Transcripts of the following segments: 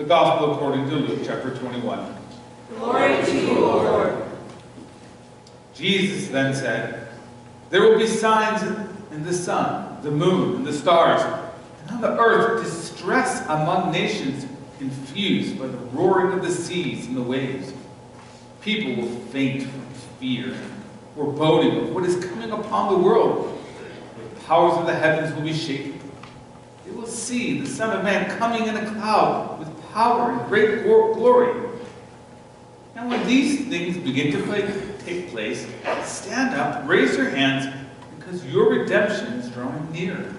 Gospel according to Luke chapter 21. Glory to you, Lord. Jesus then said, "There will be signs in the sun, the moon, and the stars, and on the earth distress among nations confused by the roaring of the seas and the waves. People will faint from fear and foreboding of what is coming upon the world. The powers of the heavens will be shaken. They will see the Son of Man coming in a cloud with power and great glory. And when these things begin to take place, stand up, raise your hands, because your redemption is drawing near."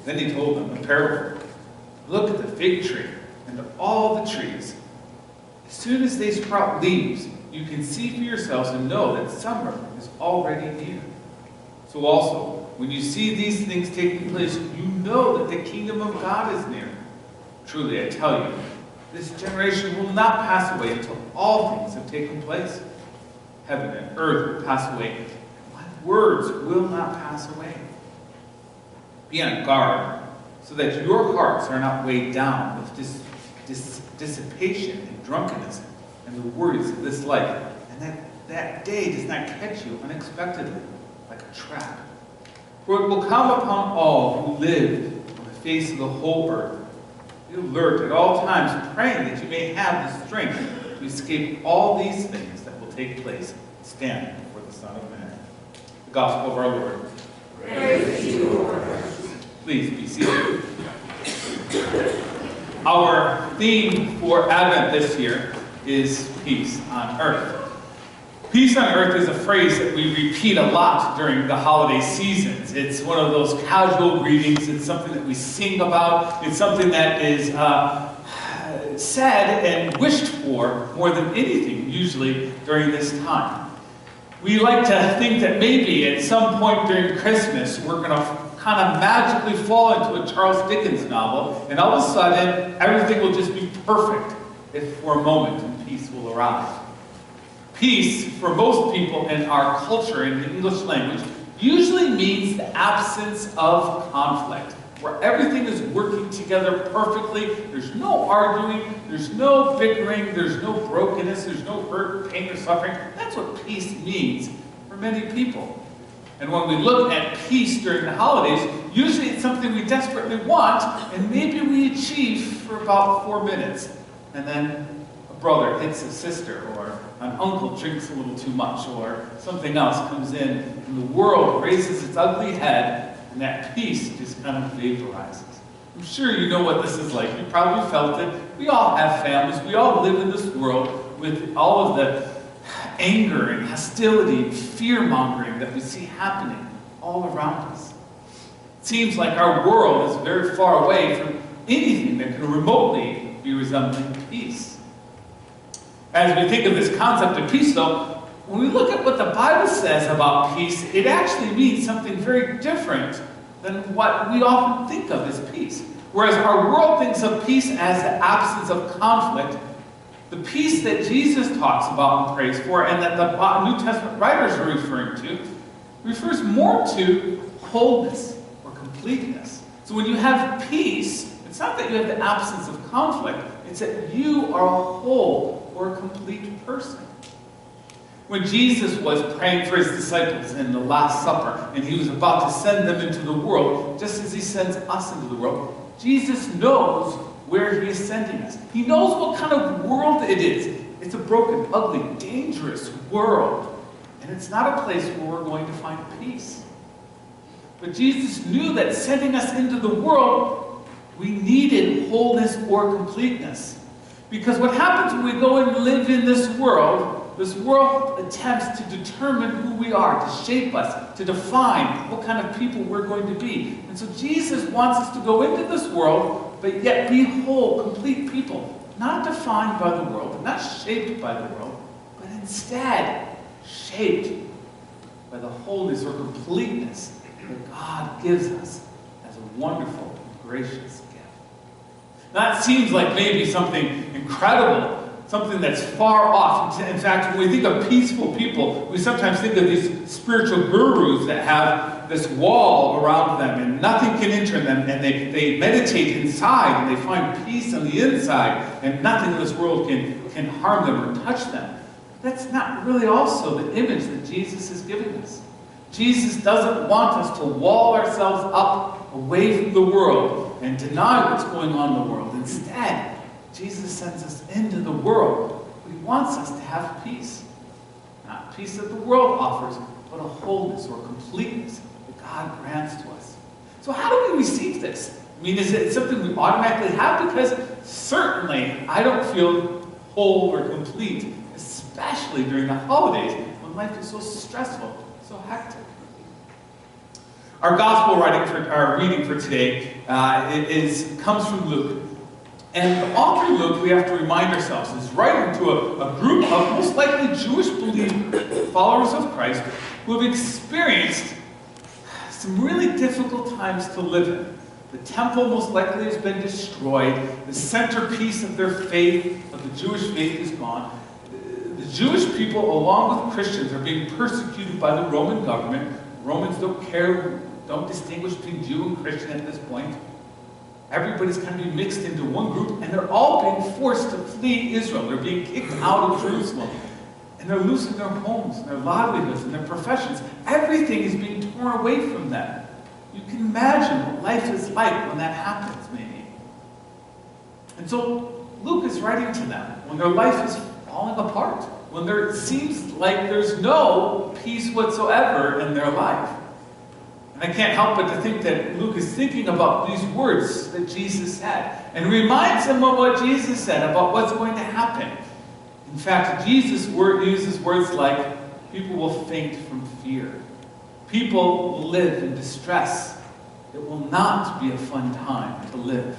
Then he told them a parable. "Look at the fig tree and all the trees. As soon as they sprout leaves, you can see for yourselves and know that summer is already near. So also, when you see these things taking place, you know that the kingdom of God is near. Truly, I tell you, this generation will not pass away until all things have taken place. Heaven and earth will pass away, my words will not pass away. Be on guard, so that your hearts are not weighed down with dissipation and drunkenness and the worries of this life, and that day does not catch you unexpectedly like a trap. For it will come upon all who live on the face of the whole earth. Be alert at all times, praying that you may have the strength to escape all these things that will take place, stand before the Son of Man." The Gospel of our Lord. Praise to you, Lord. Please be seated. Our theme for Advent this year is peace on earth. Peace on earth is a phrase that we repeat a lot during the holiday seasons. It's one of those casual greetings. It's something that we sing about. It's something that is said and wished for more than anything, usually during this time. We like to think that maybe at some point during Christmas, we're going to kind of magically fall into a Charles Dickens novel, and all of a sudden, everything will just be perfect if for a moment peace will arrive. Peace, for most people in our culture, in the English language, usually means the absence of conflict, where everything is working together perfectly. There's no arguing, there's no bickering, there's no brokenness, there's no hurt, pain, or suffering. That's what peace means for many people. And when we look at peace during the holidays, usually it's something we desperately want, and maybe we achieve for about 4 minutes. And then a brother hits a sister, or an uncle drinks a little too much, or something else comes in, and the world raises its ugly head, and that peace just kind of vaporizes. I'm sure you know what this is like. You probably felt it. We all have families. We all live in this world with all of the anger and hostility and fear-mongering that we see happening all around us. It seems like our world is very far away from anything that could remotely be resembling peace. As we think of this concept of peace, though, when we look at what the Bible says about peace, it actually means something very different than what we often think of as peace. Whereas our world thinks of peace as the absence of conflict, the peace that Jesus talks about and prays for, and that the New Testament writers are referring to, refers more to wholeness or completeness. So when you have peace, it's not that you have the absence of conflict, it's that you are a whole or a complete person. When Jesus was praying for his disciples in the Last Supper, and he was about to send them into the world, just as he sends us into the world, Jesus knows where he is sending us. He knows what kind of world it is. It's a broken, ugly, dangerous world. And it's not a place where we're going to find peace. But Jesus knew that sending us into the world, we needed wholeness or completeness. Because what happens when we go and live in this world attempts to determine who we are, to shape us, to define what kind of people we're going to be. And so Jesus wants us to go into this world, but yet be whole, complete people. Not defined by the world, not shaped by the world, but instead shaped by the wholeness or completeness that God gives us as a wonderful and gracious gift. Now, it seems like maybe something incredible, something that's far off. In fact, when we think of peaceful people, we sometimes think of these spiritual gurus that have this wall around them and nothing can enter them, and they meditate inside and they find peace on the inside, and nothing in this world can harm them or touch them. That's not really also the image that Jesus is giving us. Jesus doesn't want us to wall ourselves up away from the world and deny what's going on in the world. Instead, Jesus sends us into the world. He wants us to have peace. Not peace that the world offers, but a wholeness or completeness that God grants to us. So how do we receive this? I mean, is it something we automatically have? Because certainly I don't feel whole or complete, especially during the holidays when life is so stressful, so hectic. Our gospel reading for today comes from Luke. And the author Luke, we have to remind ourselves, is writing to a group of most likely Jewish followers of Christ who have experienced some really difficult times to live in. The temple most likely has been destroyed. The centerpiece of their faith, of the Jewish faith, is gone. The Jewish people, along with Christians, are being persecuted by the Roman government. Romans don't distinguish between Jew and Christian at this point. Everybody's kind of being mixed into one group, and they're all being forced to flee Israel. They're being kicked out of Jerusalem. And they're losing their homes, and their livelihoods, and their professions. Everything is being torn away from them. You can imagine what life is like when that happens, maybe. And so Luke is writing to them when their life is falling apart, when it seems like there's no peace whatsoever in their life. And I can't help but to think that Luke is thinking about these words that Jesus said, and reminds them of what Jesus said about what's going to happen. In fact, Jesus uses words like, people will faint from fear. People will live in distress. It will not be a fun time to live.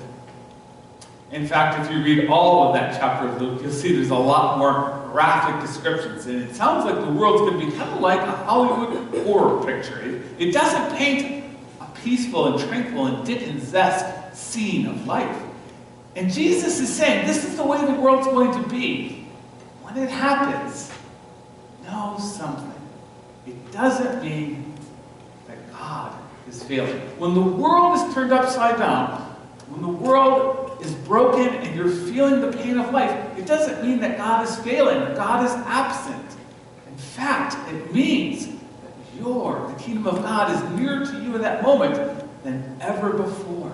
In fact, if you read all of that chapter of Luke, you'll see there's a lot more graphic descriptions. And it sounds like the world's going to be kind of like a Hollywood horror picture. It doesn't paint a peaceful and tranquil and Dickens-esque scene of life. And Jesus is saying, this is the way the world's going to be. When it happens, know something. It doesn't mean that God is failing. When the world is turned upside down, when the world is broken and you're feeling the pain of life, it doesn't mean that God is failing, that God is absent. In fact, it means that the kingdom of God is nearer to you in that moment than ever before.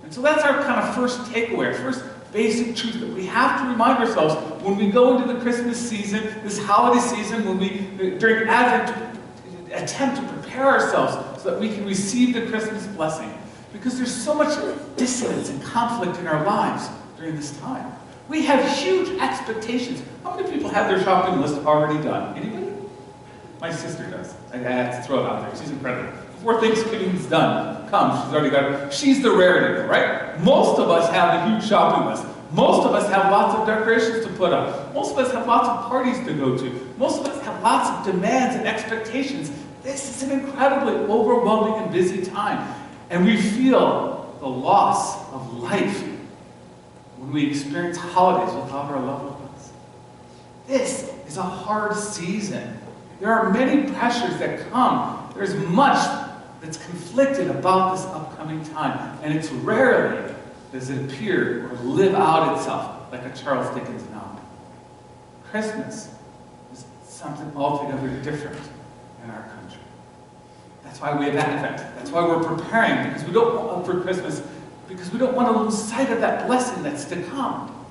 And so that's our kind of first takeaway, first basic truth that we have to remind ourselves when we go into the Christmas season, this holiday season, when we, during Advent, attempt to prepare ourselves so that we can receive the Christmas blessing. Because there's so much dissonance and conflict in our lives during this time. We have huge expectations. How many people have their shopping list already done? Anybody? My sister does. I have to throw it out there. She's incredible. Before Thanksgiving's done, she's already got it. She's the rarity, right? Most of us have a huge shopping list. Most of us have lots of decorations to put up. Most of us have lots of parties to go to. Most of us have lots of demands and expectations. This is an incredibly overwhelming and busy time. And we feel the loss of life when we experience holidays without our loved ones. This is a hard season. There are many pressures that come. There's much that's conflicted about this upcoming time. And it's rarely does it appear or live out itself like a Charles Dickens novel. Christmas is something altogether different in our country. That's why we have Advent. That's why we're preparing, because we don't want for Christmas, because we don't want to lose sight of that blessing that's to come.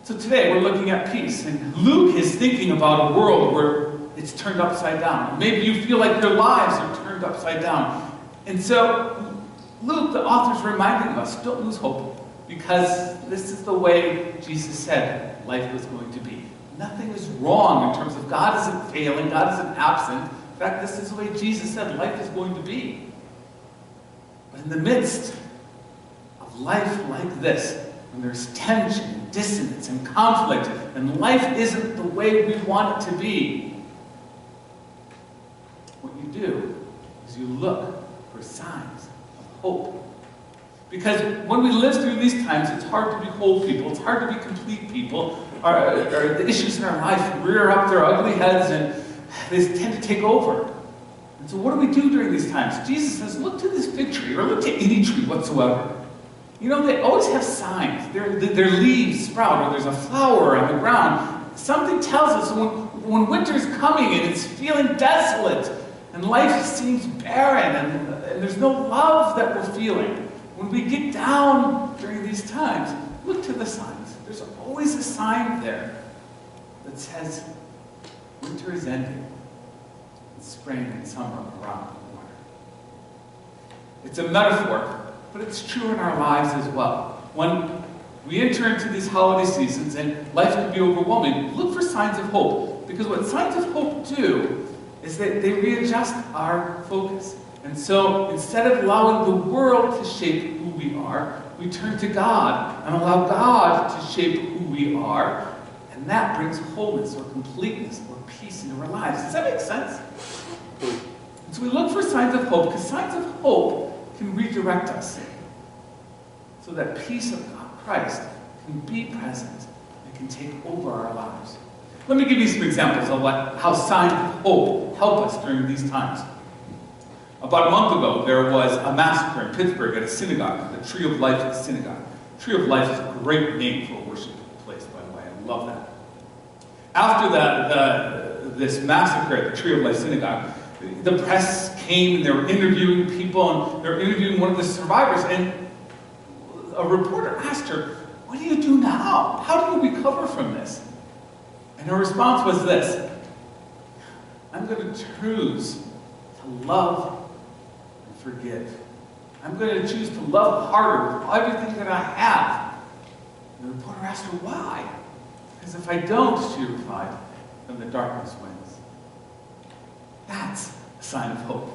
So today we're looking at peace, and Luke is thinking about a world where it's turned upside down. Maybe you feel like your lives are turned upside down. And so Luke, the author's reminding us, don't lose hope, because this is the way Jesus said life was going to be. Nothing is wrong in terms of God isn't failing, God isn't absent. In fact, this is the way Jesus said life is going to be. But in the midst of life like this, when there's tension, and dissonance, and conflict, and life isn't the way we want it to be, what you do is you look for signs of hope. Because when we live through these times, it's hard to be whole people, it's hard to be complete people. The issues in our life rear up their ugly heads and they tend to take over. And so what do we do during these times? Jesus says, look to this fig tree, or look to any tree whatsoever. You know, they always have signs. Their leaves sprout, or there's a flower on the ground. Something tells us when winter's coming and it's feeling desolate, and life seems barren, and there's no love that we're feeling. When we get down during these times, look to the signs. There's always a sign there that says winter is ending. Spring and summer around the corner. It's a metaphor, but it's true in our lives as well. When we enter into these holiday seasons and life can be overwhelming, look for signs of hope. Because what signs of hope do is that they readjust our focus. And so instead of allowing the world to shape who we are, we turn to God and allow God to shape who we are. And that brings wholeness or completeness or peace into our lives. Does that make sense? And so we look for signs of hope, because signs of hope can redirect us so that peace of God, Christ can be present and can take over our lives. Let me give you some examples of how signs of hope help us during these times. About a month ago, there was a massacre in Pittsburgh at a synagogue, the Tree of Life Synagogue. Tree of Life is a great name for a worship place, by the way. I love that. After this massacre at the Tree of Life Synagogue, the press came and they were interviewing people, and they were interviewing one of the survivors, and a reporter asked her, what do you do now? How do you recover from this? And her response was this: I'm going to choose to love and forgive. I'm going to choose to love harder with everything that I have. And the reporter asked her why. Because if I don't, she replied, then the darkness wins. That's a sign of hope.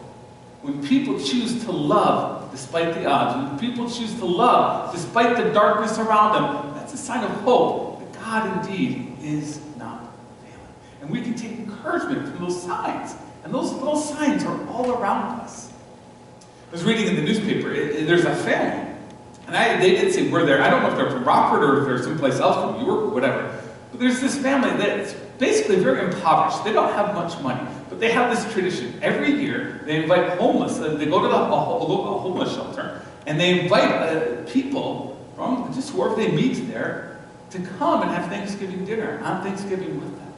When people choose to love despite the odds, when people choose to love despite the darkness around them, that's a sign of hope that God indeed is not failing. And we can take encouragement from those signs. And those little signs are all around us. I was reading in the newspaper, there's a family. And they didn't say where they're, I don't know if they're from Rockford or if they're someplace else, from York or whatever. But there's this family that's basically very impoverished. They don't have much money. But they have this tradition. Every year, they invite homeless. They go to a local homeless shelter, and they invite people from just wherever they meet there to come and have Thanksgiving dinner on Thanksgiving with them.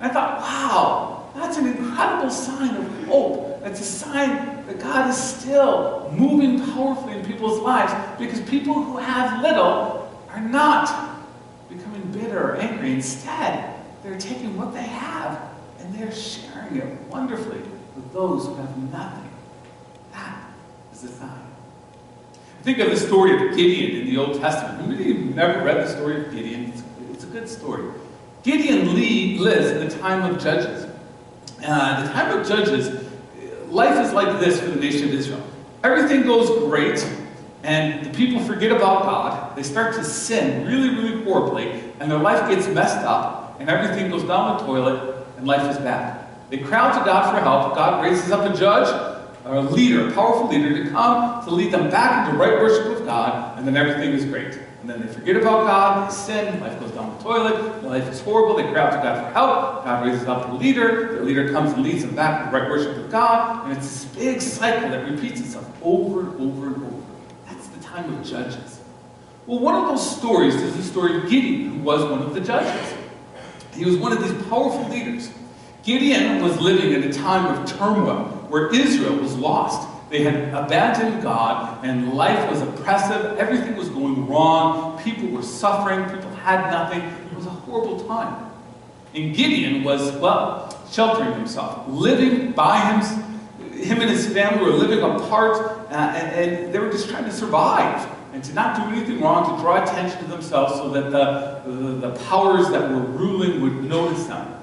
And I thought, wow, that's an incredible sign of hope. That's a sign that God is still moving powerfully in people's lives, because people who have little are not becoming bitter or angry. Instead, they're taking what they have and they're sharing it wonderfully with those who have nothing. That is a sign. Think of the story of Gideon in the Old Testament. Who you've never read the story of Gideon? It's a good story. Gideon lives in the time of Judges. The time of Judges, life is like this for the nation of Israel. Everything goes great, and the people forget about God. They start to sin really, really horribly, and their life gets messed up, and everything goes down the toilet, and life is bad. They cry out to God for help. God raises up a judge, a leader, a powerful leader, to come to lead them back into right worship of God, and then everything is great. And then they forget about God, they sin, life goes down the toilet, life is horrible, they cry out to God for help, God raises up the leader comes and leads them back to right worship of God, and it's this big cycle that repeats itself over and over and over. That's the time of Judges. Well, one of those stories is the story of Gideon, who was one of the judges. He was one of these powerful leaders. Gideon was living in a time of turmoil where Israel was lost. They had abandoned God, and life was oppressive. Everything was going wrong. People were suffering. People had nothing. It was a horrible time. And Gideon was, well, sheltering himself, living by him and his family were living apart, and they were just trying to survive and to not do anything wrong, to draw attention to themselves so that the powers that were ruling would notice them.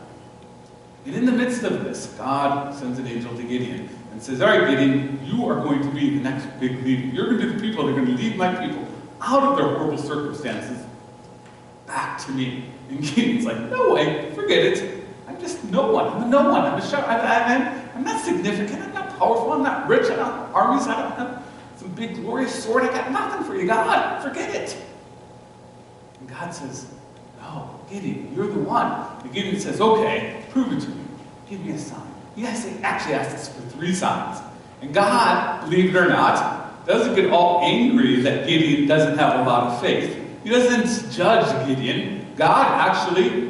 And in the midst of this, God sends an angel to Gideon and says, all right, Gideon, you are going to be the next big leader. You're going to be the people that are going to lead my people out of their horrible circumstances back to me. And Gideon's like, no way, forget it. I'm just no one. I'm a no one. I'm not significant. I'm not powerful. I'm not rich. I don't have armies. I don't have some big glorious sword? I got nothing for you, God. Forget it. And God says, no, Gideon, you're the one. And Gideon says, okay, prove it to me. Give me a sign. He actually asked us for 3 signs. And God, believe it or not, doesn't get all angry that Gideon doesn't have a lot of faith. He doesn't judge Gideon. God actually,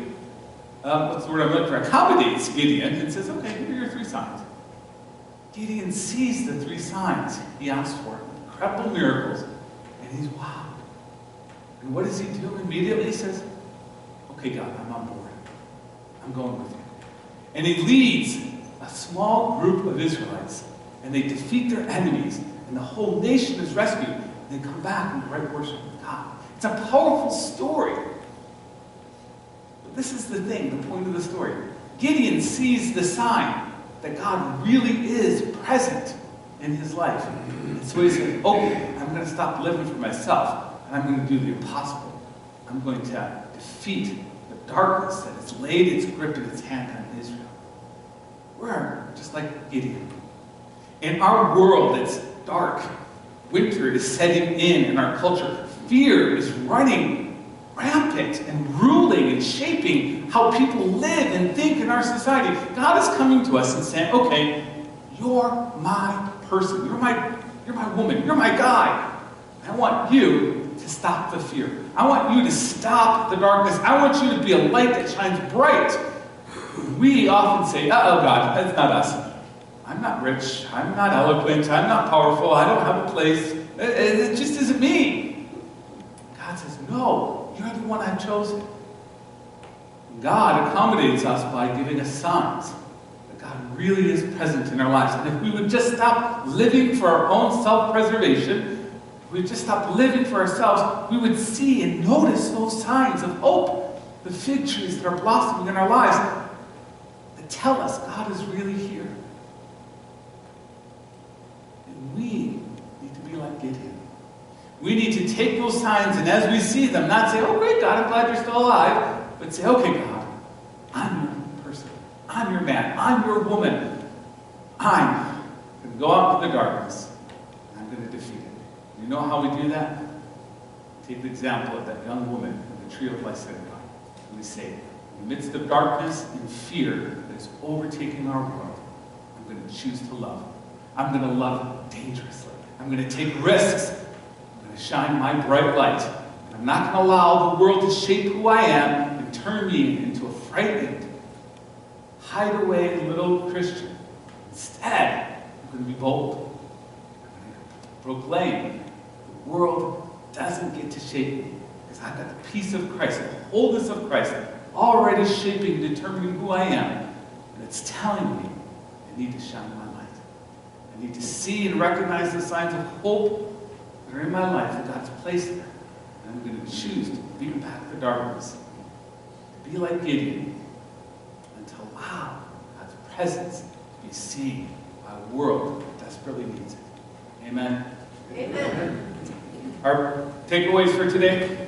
what's the word I'm looking for, accommodates Gideon and says, okay, here are your 3 signs. Gideon sees the 3 signs he asked for, incredible miracles, and he's wow. And what does he do immediately? He says, okay, God, I'm on board. I'm going with you. And he leads a small group of Israelites, and they defeat their enemies, and the whole nation is rescued, and they come back in right worship with God. It's a powerful story. But this is the thing, the point of the story. Gideon sees the sign that God really is present in his life. And so he says, okay, I'm going to stop living for myself, and I'm going to do the impossible. I'm going to defeat the darkness that has laid its grip in its hand on Israel. We're just like Gideon. In our world that's dark, winter is setting in our culture. Fear is running rampant and ruling and shaping how people live and think in our society. God is coming to us and saying, okay, you're my person. You're my woman. You're my guy. I want you to stop the fear. I want you to stop the darkness. I want you to be a light that shines bright. We often say, uh-oh, God, that's not us. I'm not rich. I'm not eloquent. I'm not powerful. I don't have a place. It just isn't me. God says, no, you're the one I've chosen. God accommodates us by giving us signs that God really is present in our lives. And if we would just stop living for our own self-preservation, if we would just stop living for ourselves, we would see and notice those signs of hope, the fig trees that are blossoming in our lives, that tell us God is really here. And we need to be like Gideon. We need to take those signs, and as we see them, not say, oh great God, I'm glad you're still alive, but say, okay God, I'm your person. I'm your man. I'm your woman. I'm going to go out into the darkness, and I'm going to defeat it. You know how we do that? Take the example of that young woman in the tree of life synagogue. And we say, in the midst of darkness and fear that is overtaking our world, I'm going to choose to love. I'm going to love dangerously. I'm going to take risks. I'm going to shine my bright light. And I'm not going to allow the world to shape who I am and turn me into a frightened, hide-away little Christian. Instead, I'm going to be bold. I'm going to proclaim the world doesn't get to shape me because I've got the peace of Christ, the wholeness of Christ, already shaping, determining who I am. And it's telling me I need to shine my light. I need to see and recognize the signs of hope that are in my life that God's placed there. And I'm going to choose to beat back the darkness. To be like Gideon and to allow God's presence to be seen by a world that desperately needs it. Amen? Amen. Our takeaways for today: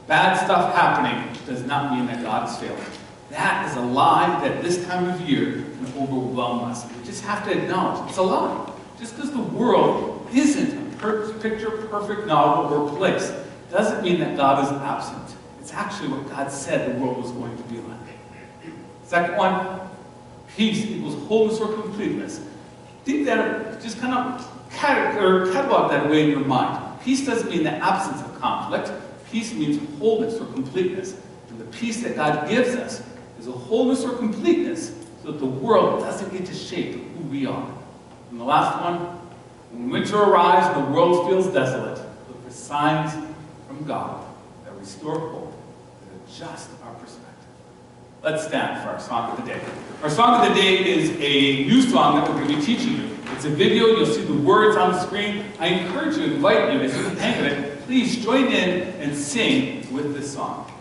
bad stuff happening does not mean that God is failing. That is a lie that this time of year can overwhelm us. We just have to acknowledge it's a lie. Just because the world isn't a picture-perfect novel or place doesn't mean that God is absent. It's actually what God said the world was going to be like. Second one, peace equals wholeness or completeness. Think that, just kind of catalog that away in your mind. Peace doesn't mean the absence of conflict. Peace means wholeness or completeness. And the peace that God gives us is a wholeness or completeness so that the world doesn't get to shape who we are. And the last one, when winter arrives and the world feels desolate, look for signs from God that restore hope, that adjust our perspective. Let's stand for our song of the day. Our song of the day is a new song that we're going to be teaching you. It's a video. You'll see the words on the screen. I encourage you, invite you, as you hang with it, please join in and sing with this song.